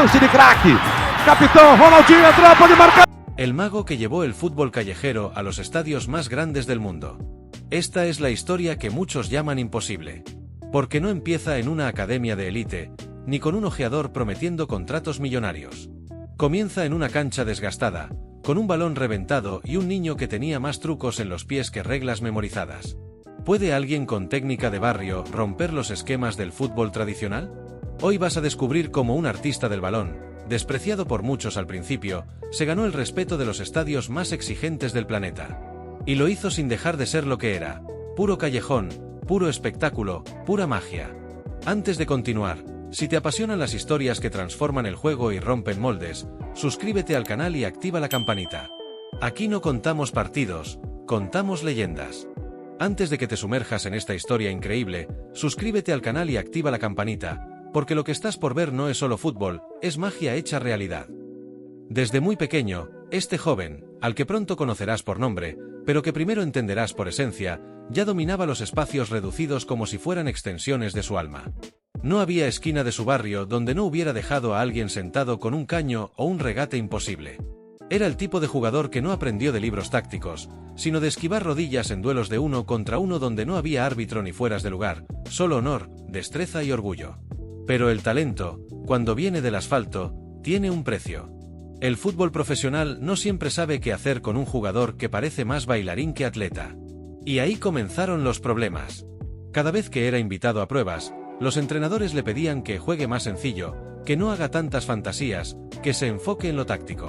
lance de craque. Capitão Ronaldinho entrou, pode marcar. El mago que llevó el fútbol callejero a los estadios más grandes del mundo. Esta es la historia que muchos llaman imposible. Porque no empieza en una academia de élite, ni con un ojeador prometiendo contratos millonarios. Comienza en una cancha desgastada, con un balón reventado y un niño que tenía más trucos en los pies que reglas memorizadas. ¿Puede alguien con técnica de barrio romper los esquemas del fútbol tradicional? Hoy vas a descubrir cómo un artista del balón, despreciado por muchos al principio, se ganó el respeto de los estadios más exigentes del planeta. Y lo hizo sin dejar de ser lo que era: puro callejón, puro espectáculo, pura magia. Antes de continuar, si te apasionan las historias que transforman el juego y rompen moldes, suscríbete al canal y activa la campanita. Aquí no contamos partidos, contamos leyendas. Antes de que te sumerjas en esta historia increíble, suscríbete al canal y activa la campanita, porque lo que estás por ver no es solo fútbol, es magia hecha realidad. Desde muy pequeño, este joven, al que pronto conocerás por nombre, pero que primero entenderás por esencia, ya dominaba los espacios reducidos como si fueran extensiones de su alma. No había esquina de su barrio donde no hubiera dejado a alguien sentado con un caño o un regate imposible. Era el tipo de jugador que no aprendió de libros tácticos, sino de esquivar rodillas en duelos de 1 contra 1 donde no había árbitro ni fueras de lugar, solo honor, destreza y orgullo. Pero el talento, cuando viene del asfalto, tiene un precio. El fútbol profesional no siempre sabe qué hacer con un jugador que parece más bailarín que atleta. Y ahí comenzaron los problemas. Cada vez que era invitado a pruebas, los entrenadores le pedían que juegue más sencillo, que no haga tantas fantasías, que se enfoque en lo táctico.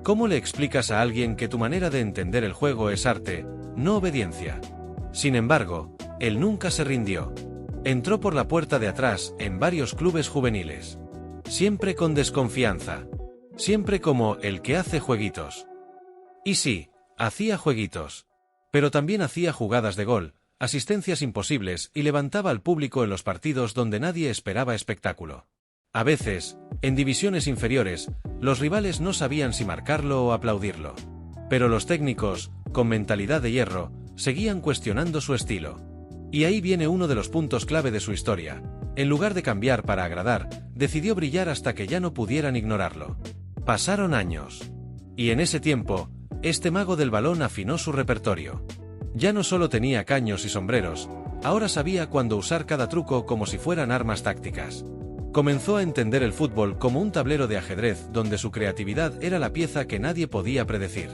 ¿Cómo le explicas a alguien que tu manera de entender el juego es arte, no obediencia? Sin embargo, él nunca se rindió. Entró por la puerta de atrás en varios clubes juveniles. Siempre con desconfianza. Siempre como el que hace jueguitos. Y sí, hacía jueguitos. Pero también hacía jugadas de gol, asistencias imposibles y levantaba al público en los partidos donde nadie esperaba espectáculo. A veces, en divisiones inferiores, los rivales no sabían si marcarlo o aplaudirlo. Pero los técnicos, con mentalidad de hierro, seguían cuestionando su estilo. Y ahí viene uno de los puntos clave de su historia. En lugar de cambiar para agradar, decidió brillar hasta que ya no pudieran ignorarlo. Pasaron años. Y en ese tiempo, este mago del balón afinó su repertorio. Ya no solo tenía caños y sombreros, ahora sabía cuándo usar cada truco como si fueran armas tácticas. Comenzó a entender el fútbol como un tablero de ajedrez donde su creatividad era la pieza que nadie podía predecir.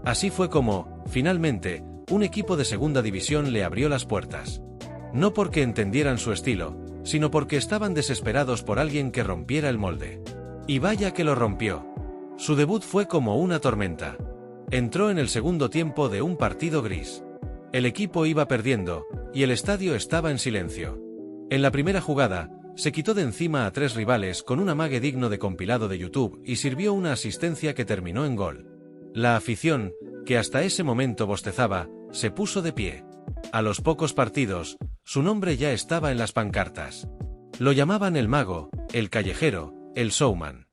Así fue como, finalmente, un equipo de segunda división le abrió las puertas. No porque entendieran su estilo, sino porque estaban desesperados por alguien que rompiera el molde. Y vaya que lo rompió. Su debut fue como una tormenta. Entró en el segundo tiempo de un partido gris. El equipo iba perdiendo, y el estadio estaba en silencio. En la primera jugada, se quitó de encima a 3 rivales con un amague digno de compilado de YouTube y sirvió una asistencia que terminó en gol. La afición, que hasta ese momento bostezaba, se puso de pie. A los pocos partidos, su nombre ya estaba en las pancartas. Lo llamaban el mago, el callejero, el showman.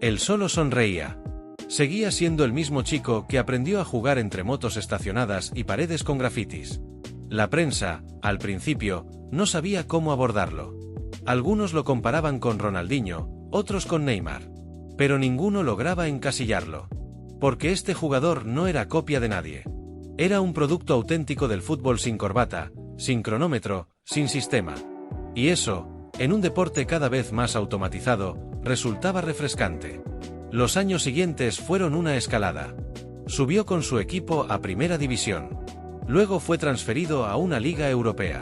Él solo sonreía. Seguía siendo el mismo chico que aprendió a jugar entre motos estacionadas y paredes con grafitis. La prensa, al principio, no sabía cómo abordarlo. Algunos lo comparaban con Ronaldinho, otros con Neymar. Pero ninguno lograba encasillarlo. Porque este jugador no era copia de nadie. Era un producto auténtico del fútbol sin corbata, sin cronómetro, sin sistema. Y eso, en un deporte cada vez más automatizado, resultaba refrescante. Los años siguientes fueron una escalada. Subió con su equipo a Primera División. Luego fue transferido a una liga europea.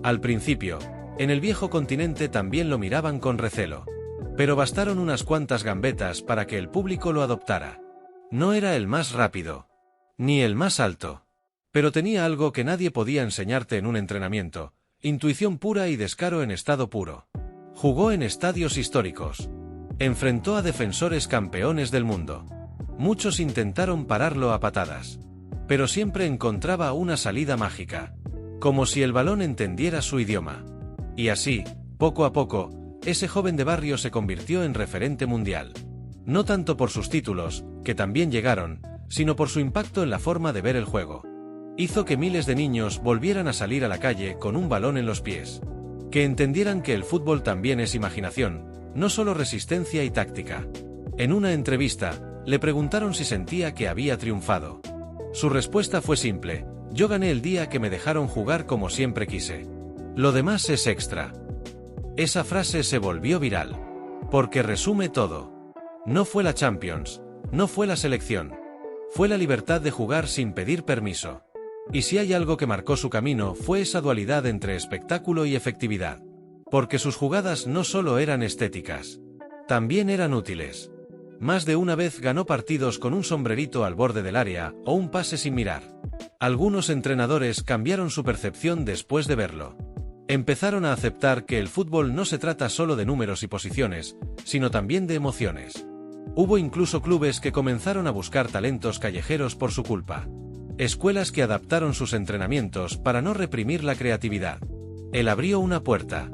Al principio, en el viejo continente también lo miraban con recelo. Pero bastaron unas cuantas gambetas para que el público lo adoptara. No era el más rápido, ni el más alto. Pero tenía algo que nadie podía enseñarte en un entrenamiento: intuición pura y descaro en estado puro. Jugó en estadios históricos. Enfrentó a defensores campeones del mundo. Muchos intentaron pararlo a patadas. Pero siempre encontraba una salida mágica. Como si el balón entendiera su idioma. Y así, poco a poco, ese joven de barrio se convirtió en referente mundial. No tanto por sus títulos, que también llegaron, sino por su impacto en la forma de ver el juego. Hizo que miles de niños volvieran a salir a la calle con un balón en los pies. Que entendieran que el fútbol también es imaginación, no solo resistencia y táctica. En una entrevista, le preguntaron si sentía que había triunfado. Su respuesta fue simple: yo gané el día que me dejaron jugar como siempre quise. Lo demás es extra. Esa frase se volvió viral. Porque resume todo. No fue la Champions, no fue la selección. Fue la libertad de jugar sin pedir permiso. Y si hay algo que marcó su camino fue esa dualidad entre espectáculo y efectividad. Porque sus jugadas no solo eran estéticas, también eran útiles. Más de una vez ganó partidos con un sombrerito al borde del área o un pase sin mirar. Algunos entrenadores cambiaron su percepción después de verlo. Empezaron a aceptar que el fútbol no se trata solo de números y posiciones, sino también de emociones. Hubo incluso clubes que comenzaron a buscar talentos callejeros por su culpa. Escuelas que adaptaron sus entrenamientos para no reprimir la creatividad. Él abrió una puerta.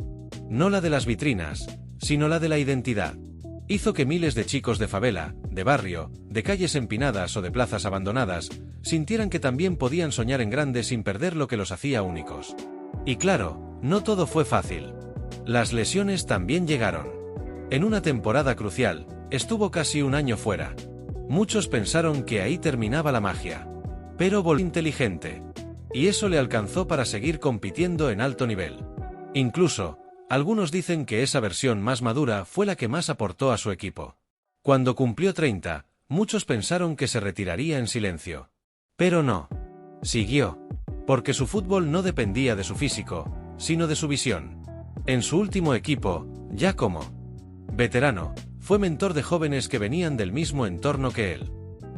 No la de las vitrinas, sino la de la identidad. Hizo que miles de chicos de favela, de barrio, de calles empinadas o de plazas abandonadas, sintieran que también podían soñar en grande sin perder lo que los hacía únicos. Y claro, no todo fue fácil. Las lesiones también llegaron. En una temporada crucial, estuvo casi un año fuera. Muchos pensaron que ahí terminaba la magia. Pero volvió inteligente. Y eso le alcanzó para seguir compitiendo en alto nivel. Incluso, algunos dicen que esa versión más madura fue la que más aportó a su equipo. Cuando cumplió 30, muchos pensaron que se retiraría en silencio. Pero no. Siguió. Porque su fútbol no dependía de su físico, sino de su visión. En su último equipo, ya como veterano, fue mentor de jóvenes que venían del mismo entorno que él.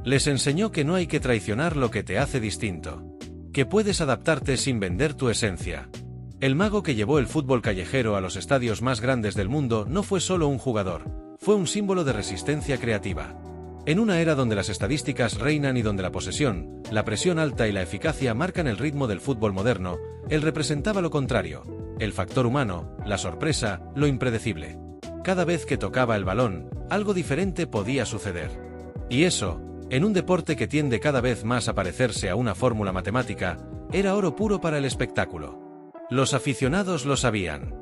Les enseñó que no hay que traicionar lo que te hace distinto. Que puedes adaptarte sin vender tu esencia. El mago que llevó el fútbol callejero a los estadios más grandes del mundo no fue solo un jugador, fue un símbolo de resistencia creativa. En una era donde las estadísticas reinan y donde la posesión, la presión alta y la eficacia marcan el ritmo del fútbol moderno, él representaba lo contrario: el factor humano, la sorpresa, lo impredecible. Cada vez que tocaba el balón, algo diferente podía suceder. Y eso, en un deporte que tiende cada vez más a parecerse a una fórmula matemática, era oro puro para el espectáculo. Los aficionados lo sabían.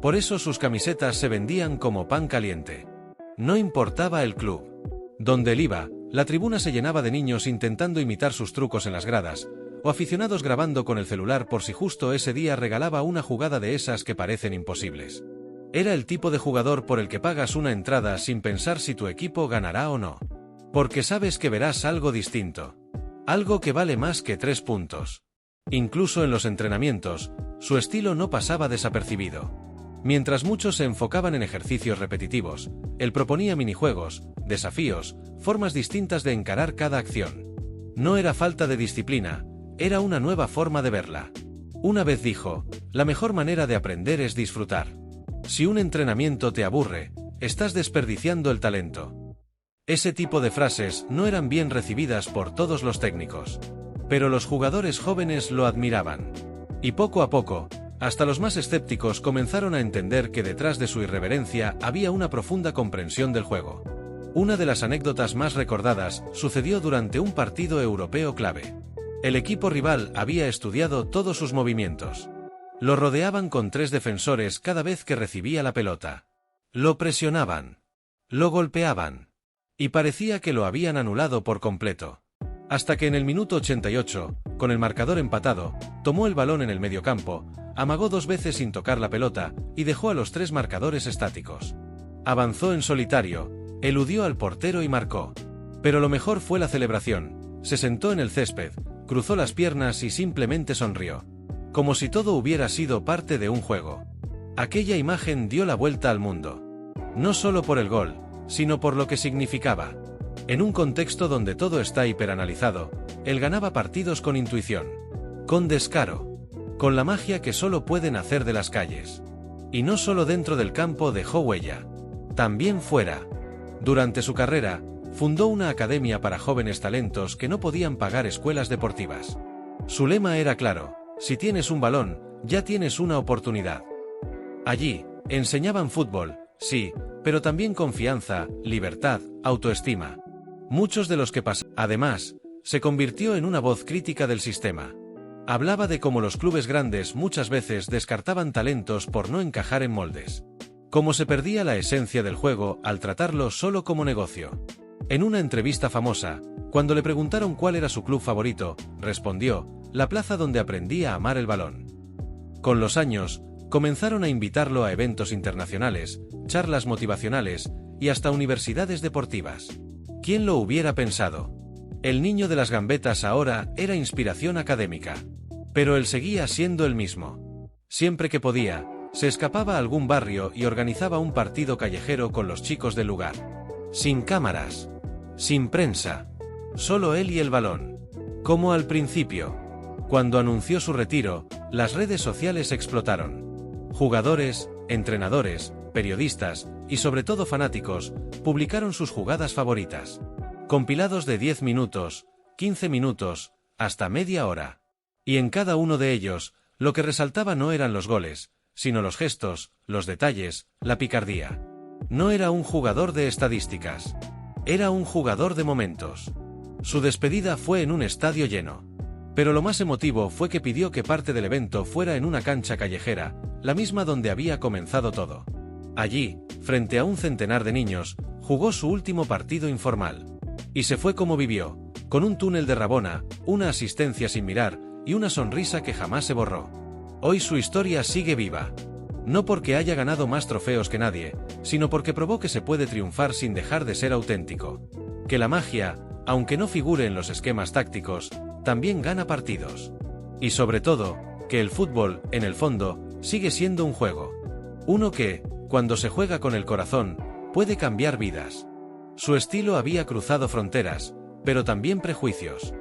Por eso sus camisetas se vendían como pan caliente. No importaba el club donde él iba, la tribuna se llenaba de niños intentando imitar sus trucos en las gradas, o aficionados grabando con el celular por si justo ese día regalaba una jugada de esas que parecen imposibles. Era el tipo de jugador por el que pagas una entrada sin pensar si tu equipo ganará o no. Porque sabes que verás algo distinto. Algo que vale más que 3 puntos. Incluso en los entrenamientos, su estilo no pasaba desapercibido. Mientras muchos se enfocaban en ejercicios repetitivos, él proponía minijuegos, desafíos, formas distintas de encarar cada acción. No era falta de disciplina, era una nueva forma de verla. Una vez dijo: la mejor manera de aprender es disfrutar. Si un entrenamiento te aburre, estás desperdiciando el talento. Ese tipo de frases no eran bien recibidas por todos los técnicos. Pero los jugadores jóvenes lo admiraban. Y poco a poco, hasta los más escépticos comenzaron a entender que detrás de su irreverencia había una profunda comprensión del juego. Una de las anécdotas más recordadas sucedió durante un partido europeo clave. El equipo rival había estudiado todos sus movimientos. Lo rodeaban con 3 defensores cada vez que recibía la pelota. Lo presionaban. Lo golpeaban. Y parecía que lo habían anulado por completo. Hasta que en el minuto 88, con el marcador empatado, tomó el balón en el mediocampo, amagó 2 veces sin tocar la pelota, y dejó a los 3 marcadores estáticos. Avanzó en solitario, eludió al portero y marcó. Pero lo mejor fue la celebración. Se sentó en el césped, cruzó las piernas y simplemente sonrió. Como si todo hubiera sido parte de un juego. Aquella imagen dio la vuelta al mundo. No solo por el gol, sino por lo que significaba. En un contexto donde todo está hiperanalizado, él ganaba partidos con intuición. Con descaro. Con la magia que solo pueden hacer de las calles. Y no solo dentro del campo dejó huella. También fuera. Durante su carrera, fundó una academia para jóvenes talentos que no podían pagar escuelas deportivas. Su lema era claro: si tienes un balón, ya tienes una oportunidad. Allí, enseñaban fútbol, sí, pero también confianza, libertad, autoestima. Muchos de los que pasaron. Además, se convirtió en una voz crítica del sistema. Hablaba de cómo los clubes grandes muchas veces descartaban talentos por no encajar en moldes. Como se perdía la esencia del juego al tratarlo solo como negocio. En una entrevista famosa, cuando le preguntaron cuál era su club favorito, respondió: la plaza donde aprendí a amar el balón. Con los años, comenzaron a invitarlo a eventos internacionales, charlas motivacionales y hasta universidades deportivas. ¿Quién lo hubiera pensado? El niño de las gambetas ahora era inspiración académica. Pero él seguía siendo el mismo. Siempre que podía, se escapaba a algún barrio y organizaba un partido callejero con los chicos del lugar. Sin cámaras. Sin prensa. Solo él y el balón. Como al principio. Cuando anunció su retiro, las redes sociales explotaron. Jugadores, entrenadores, periodistas, y sobre todo fanáticos, publicaron sus jugadas favoritas. Compilados de 10 minutos, 15 minutos, hasta media hora. Y en cada uno de ellos, lo que resaltaba no eran los goles, sino los gestos, los detalles, la picardía. No era un jugador de estadísticas. Era un jugador de momentos. Su despedida fue en un estadio lleno. Pero lo más emotivo fue que pidió que parte del evento fuera en una cancha callejera, la misma donde había comenzado todo. Allí, frente a un centenar de niños, jugó su último partido informal. Y se fue como vivió, con un túnel de Rabona, una asistencia sin mirar, y una sonrisa que jamás se borró. Hoy su historia sigue viva. No porque haya ganado más trofeos que nadie, sino porque probó que se puede triunfar sin dejar de ser auténtico. Que la magia, aunque no figure en los esquemas tácticos, también gana partidos. Y sobre todo, que el fútbol, en el fondo, sigue siendo un juego. Uno que, cuando se juega con el corazón, puede cambiar vidas. Su estilo había cruzado fronteras, pero también prejuicios.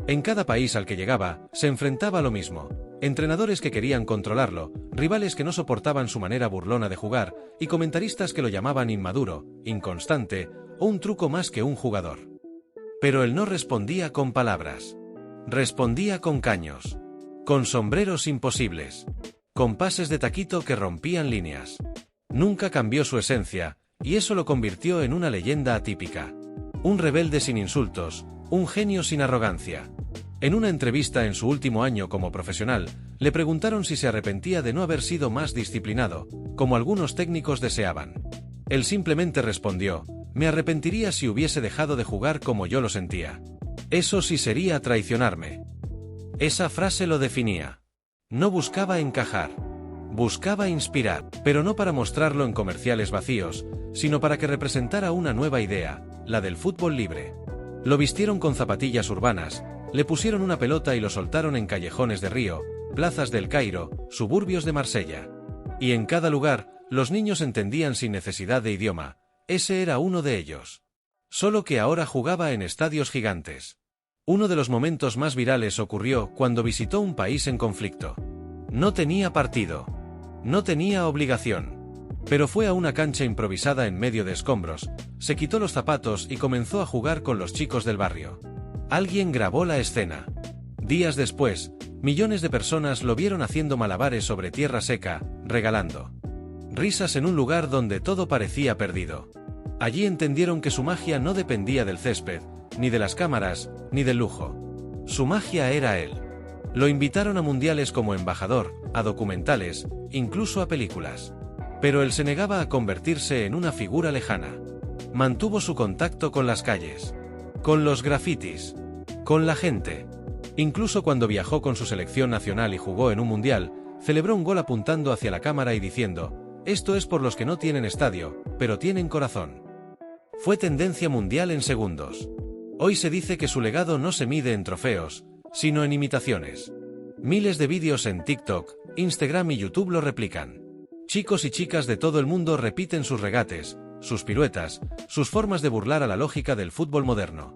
En cada país al que llegaba, se enfrentaba a lo mismo. Entrenadores que querían controlarlo, rivales que no soportaban su manera burlona de jugar, y comentaristas que lo llamaban inmaduro, inconstante, o un truco más que un jugador. Pero él no respondía con palabras. Respondía con caños. Con sombreros imposibles. Con pases de taquito que rompían líneas. Nunca cambió su esencia, y eso lo convirtió en una leyenda atípica. Un rebelde sin insultos, un genio sin arrogancia. En una entrevista en su último año como profesional, le preguntaron si se arrepentía de no haber sido más disciplinado, como algunos técnicos deseaban. Él simplemente respondió: me arrepentiría si hubiese dejado de jugar como yo lo sentía. Eso sí sería traicionarme. Esa frase lo definía. No buscaba encajar. Buscaba inspirar, pero no para mostrarlo en comerciales vacíos, sino para que representara una nueva idea, la del fútbol libre. Lo vistieron con zapatillas urbanas, le pusieron una pelota y lo soltaron en callejones de Río, plazas del Cairo, suburbios de Marsella. Y en cada lugar, los niños entendían sin necesidad de idioma. Ese era uno de ellos. Solo que ahora jugaba en estadios gigantes. Uno de los momentos más virales ocurrió cuando visitó un país en conflicto. No tenía partido. No tenía obligación. Pero fue a una cancha improvisada en medio de escombros, se quitó los zapatos y comenzó a jugar con los chicos del barrio. Alguien grabó la escena. Días después, millones de personas lo vieron haciendo malabares sobre tierra seca, regalando risas en un lugar donde todo parecía perdido. Allí entendieron que su magia no dependía del césped, ni de las cámaras, ni del lujo. Su magia era él. Lo invitaron a mundiales como embajador, a documentales, incluso a películas. Pero él se negaba a convertirse en una figura lejana. Mantuvo su contacto con las calles, con los grafitis, con la gente. Incluso cuando viajó con su selección nacional y jugó en un mundial, celebró un gol apuntando hacia la cámara y diciendo: esto es por los que no tienen estadio, pero tienen corazón. Fue tendencia mundial en segundos. Hoy se dice que su legado no se mide en trofeos, sino en imitaciones. Miles de vídeos en TikTok, Instagram y YouTube lo replican. Chicos y chicas de todo el mundo repiten sus regates, sus piruetas, sus formas de burlar a la lógica del fútbol moderno.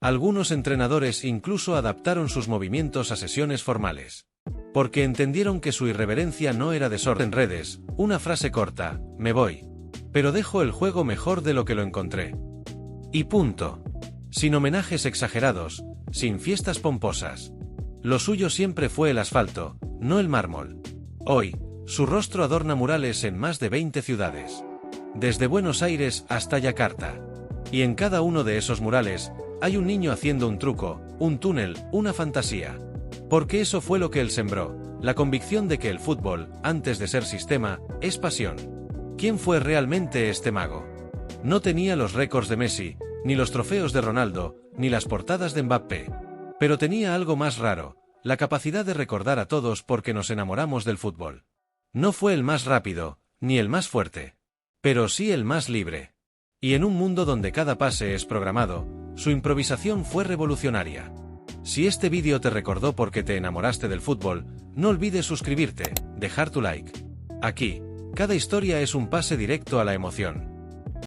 Algunos entrenadores incluso adaptaron sus movimientos a sesiones formales. Porque entendieron que su irreverencia no era desorden en redes, una frase corta: me voy. Pero dejo el juego mejor de lo que lo encontré. Y punto. Sin homenajes exagerados, sin fiestas pomposas. Lo suyo siempre fue el asfalto, no el mármol. Hoy, su rostro adorna murales en más de 20 ciudades. Desde Buenos Aires hasta Yakarta. Y en cada uno de esos murales, hay un niño haciendo un truco, un túnel, una fantasía. Porque eso fue lo que él sembró, la convicción de que el fútbol, antes de ser sistema, es pasión. ¿Quién fue realmente este mago? No tenía los récords de Messi, ni los trofeos de Ronaldo, ni las portadas de Mbappé. Pero tenía algo más raro, la capacidad de recordar a todos porque nos enamoramos del fútbol. No fue el más rápido, ni el más fuerte. Pero sí el más libre. Y en un mundo donde cada pase es programado, su improvisación fue revolucionaria. Si este vídeo te recordó porque te enamoraste del fútbol, no olvides suscribirte, dejar tu like. Aquí, cada historia es un pase directo a la emoción.